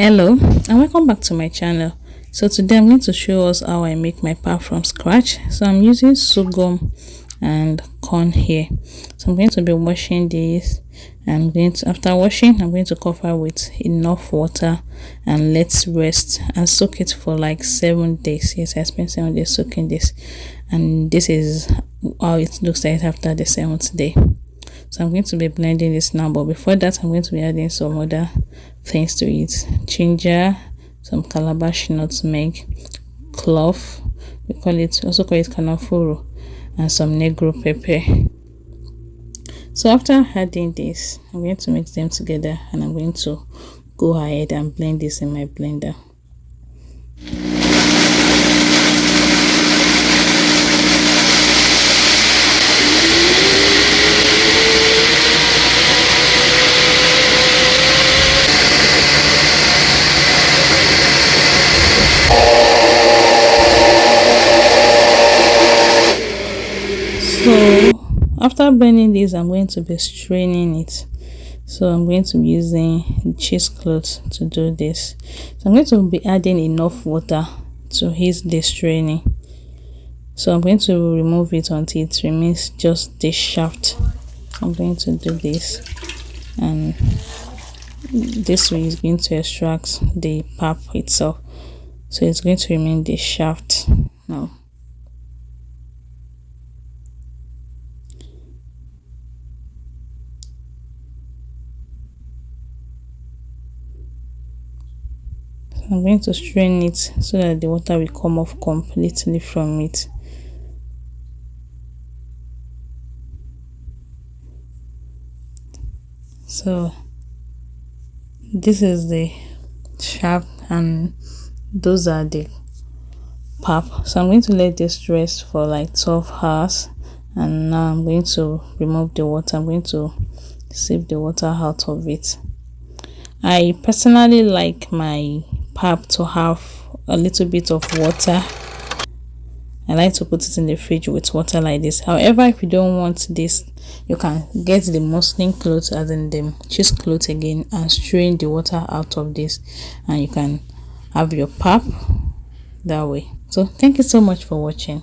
Hello and welcome back to my channel. So today I'm going to show us how I make my pap from scratch. So I'm using sorghum and corn here. So I'm going to be washing this. After washing, I'm going to cover with enough water and let's rest and soak it for like 7 days. Yes, I spent 7 days soaking this, and this is how it looks like after the 7th day. So I'm going to be blending this now, but before that I'm going to be adding some other things to it: ginger, some calabash, nutmeg, clove, also call it canafuru, and some negro pepper. So after adding this, I'm going to mix them together and I'm going to go ahead and blend this in my blender. So after blending this, I'm going to be straining it. So I'm going to be using cheesecloth to do this. So I'm going to be adding enough water to ease the straining. So I'm going to remove it until it remains just the shaft. So I'm going to do this, and this way is going to extract the pap itself. So it's going to remain the shaft now. I'm going to strain it so that the water will come off completely from it. So this is the shaft and those are the pap. So I'm going to let this rest for like 12 hours, and now I'm going to remove the water. I'm going to sieve the water out of it. I personally like my pap to have a little bit of water. I like to put it in the fridge with water like this. However, if you don't want this, you can get the muslin cloth, as in the cheesecloth again, and strain the water out of this, and you can have your pap that way. So thank you so much for watching.